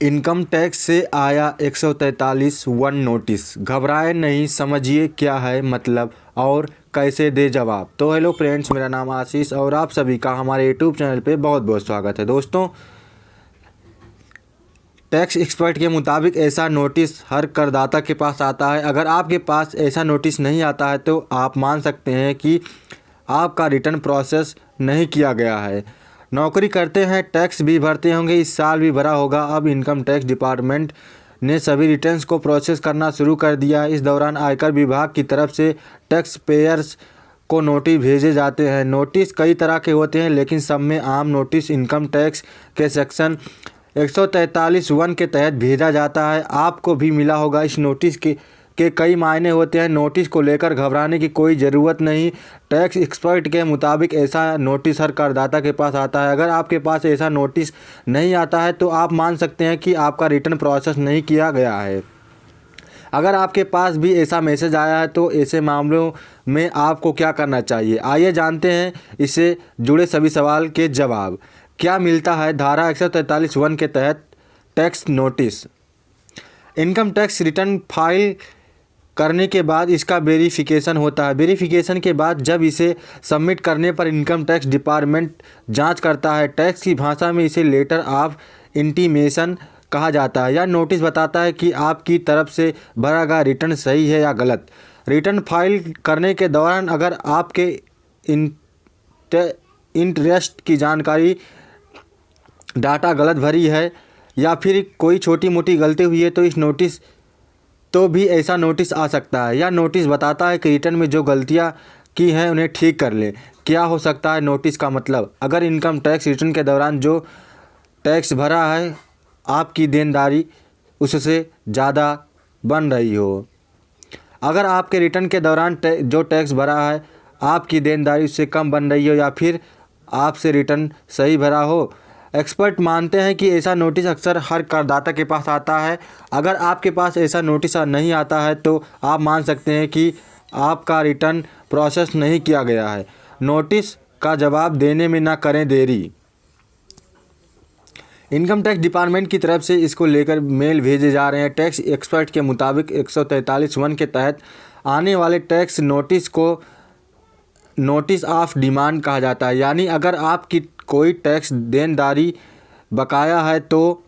Income tax से आया 143 one notice, घबराए नहीं, समझिए क्या है मतलब और कैसे दे जवाब। तो हेलो फ्रेंड्स, मेरा नाम आशीष और आप सभी का हमारे यूट्यूब चैनल पे बहुत बहुत स्वागत है। दोस्तों, टैक्स एक्सपर्ट के मुताबिक ऐसा नोटिस हर करदाता के पास आता है। अगर आपके पास ऐसा नोटिस नहीं आता है तो आप मान सकते हैं कि आपका रिटर्न प्रोसेस नहीं किया गया है। नौकरी करते हैं, टैक्स भी भरते होंगे, इस साल भी भरा होगा। अब इनकम टैक्स डिपार्टमेंट ने सभी रिटर्न्स को प्रोसेस करना शुरू कर दिया है। इस दौरान आयकर विभाग की तरफ से टैक्स पेयर्स को नोटिस भेजे जाते हैं। नोटिस कई तरह के होते हैं, लेकिन सब में आम नोटिस इनकम टैक्स के सेक्शन 143 वन के तहत भेजा जाता है। आपको भी मिला होगा। इस नोटिस के कई मायने होते हैं। नोटिस को लेकर घबराने की कोई ज़रूरत नहीं। टैक्स एक्सपर्ट के मुताबिक ऐसा नोटिस हर करदाता के पास आता है। अगर आपके पास ऐसा नोटिस नहीं आता है तो आप मान सकते हैं कि आपका रिटर्न प्रोसेस नहीं किया गया है। अगर आपके पास भी ऐसा मैसेज आया है तो ऐसे मामलों में आपको क्या करना चाहिए, आइए जानते हैं इससे जुड़े सभी सवाल के जवाब। क्या मिलता है धारा 143 वन के तहत tax notice? Income tax return file करने के बाद इसका वेरिफिकेशन होता है। वेरिफिकेशन के बाद जब इसे सबमिट करने पर इनकम टैक्स डिपार्टमेंट जांच करता है। टैक्स की भाषा में इसे लेटर ऑफ इंटीमेशन कहा जाता है। यह नोटिस बताता है कि आपकी तरफ से भरा गया रिटर्न सही है या गलत। रिटर्न फाइल करने के दौरान अगर आपके इंटरेस्ट की जानकारी डाटा गलत भरी है या फिर कोई छोटी मोटी गलती हुई है तो भी ऐसा नोटिस आ सकता है। यह नोटिस बताता है कि रिटर्न में जो गलतियां की हैं उन्हें ठीक कर लें। क्या हो सकता है नोटिस का मतलब? अगर इनकम टैक्स रिटर्न के दौरान जो टैक्स भरा है आपकी देनदारी उससे ज़्यादा बन रही हो। अगर आपके रिटर्न के दौरान जो टैक्स भरा है आपकी देनदारी उससे कम बन रही हो या फिर आपसे रिटर्न सही भरा हो। एक्सपर्ट मानते हैं कि ऐसा नोटिस अक्सर हर करदाता के पास आता है। अगर आपके पास ऐसा नोटिस नहीं आता है तो आप मान सकते हैं कि आपका रिटर्न प्रोसेस नहीं किया गया है। नोटिस का जवाब देने में ना करें देरी। इनकम टैक्स डिपार्टमेंट की तरफ से इसको लेकर मेल भेजे जा रहे हैं। टैक्स एक्सपर्ट के मुताबिक 143 वन के तहत आने वाले टैक्स नोटिस को नोटिस ऑफ डिमांड कहा जाता है। यानी अगर आपकी कोई टैक्स देनदारी बकाया है तो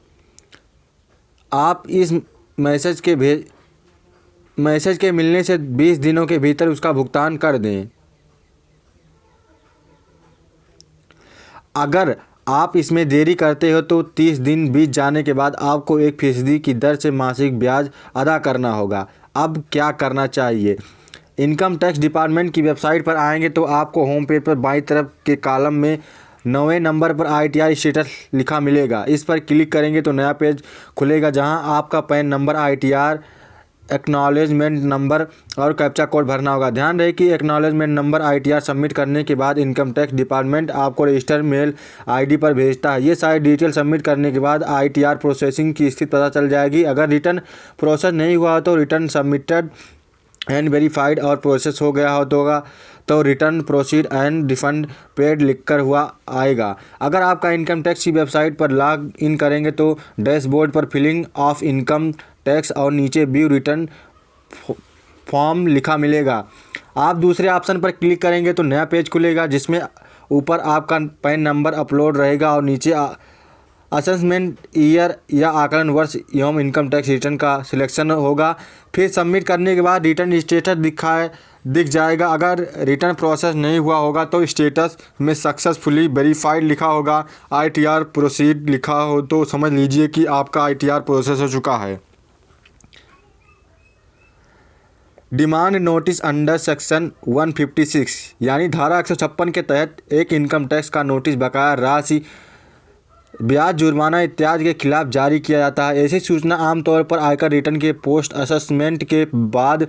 आप इस मैसेज के मिलने से 20 दिनों के भीतर उसका भुगतान कर दें। अगर आप इसमें देरी करते हो तो 30 दिन बीत जाने के बाद आपको 1% की दर से मासिक ब्याज अदा करना होगा। अब क्या करना चाहिए? इनकम टैक्स डिपार्टमेंट की वेबसाइट पर आएंगे तो आपको होम पेज पर बाईं तरफ के कॉलम में 9वें नंबर पर ITR स्टेटस लिखा मिलेगा। इस पर क्लिक करेंगे तो नया पेज खुलेगा जहां आपका pan number, ITR acknowledgement number और कैप्चा कोड भरना होगा। ध्यान रहे कि एक्नॉलेजमेंट नंबर ITR सबमिट करने के बाद इनकम टैक्स डिपार्टमेंट आपको रजिस्टर मेल ID पर भेजता है। ये सारी डिटेल सबमिट करने के बाद ITR प्रोसेसिंग की स्थिति पता चल जाएगी। अगर रिटर्न प्रोसेस नहीं हुआ तो रिटर्न सबमिटेड एंड वेरीफाइड और प्रोसेस हो गया होगा तो return proceed and refund paid लिखकर हुआ आएगा। अगर आपका इनकम टैक्स की वेबसाइट पर लॉग इन करेंगे तो डैशबोर्ड पर फिलिंग ऑफ इनकम टैक्स और नीचे व्यू रिटर्न फॉर्म लिखा मिलेगा। आप दूसरे ऑप्शन पर क्लिक करेंगे तो नया पेज खुलेगा जिसमें ऊपर आपका पैन नंबर अपलोड रहेगा और नीचे असेसमेंट ईयर या आकलन वर्ष एवं इनकम टैक्स रिटर्न का सिलेक्शन होगा। फिर सबमिट करने के बाद रिटर्न स्टेटस दिख जाएगा। अगर रिटर्न प्रोसेस नहीं हुआ होगा तो स्टेटस में सक्सेसफुली वेरीफाइड लिखा होगा। ITR प्रोसीड लिखा हो तो समझ लीजिए कि आपका ITR प्रोसेस हो चुका है। डिमांड नोटिस अंडर सेक्शन 156 यानी धारा 156 के तहत एक इनकम टैक्स का नोटिस बकाया राशि, ब्याज, जुर्माना इत्यादि के खिलाफ जारी किया जाता है। ऐसी सूचना आमतौर पर आयकर रिटर्न के पोस्ट असेसमेंट के बाद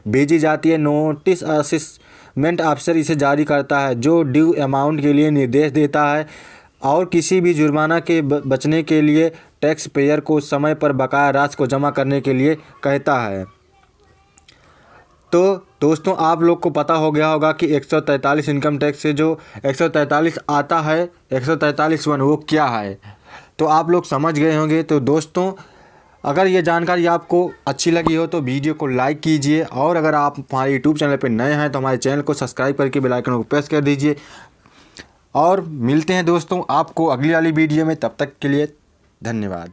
भेजी जाती है। नोटिस असेसमेंट ऑफिसर इसे जारी करता है जो ड्यू अमाउंट के लिए निर्देश देता है और किसी भी जुर्माना के बचने के लिए टैक्स पेयर को समय पर बकाया राशि को जमा करने के लिए कहता है। तो दोस्तों, आप लोग को पता हो गया होगा कि 143 इनकम टैक्स से जो 143 आता है 143 वन वो क्या है। तो आप लोग समझ गए होंगे। तो दोस्तों, अगर ये जानकारी आपको अच्छी लगी हो तो वीडियो को लाइक कीजिए, और अगर आप हमारे यूट्यूब चैनल पर नए हैं तो हमारे चैनल को सब्सक्राइब करके बेल आइकन को प्रेस कर दीजिए। और मिलते हैं दोस्तों आपको अगली वाली वीडियो में, तब तक के लिए धन्यवाद।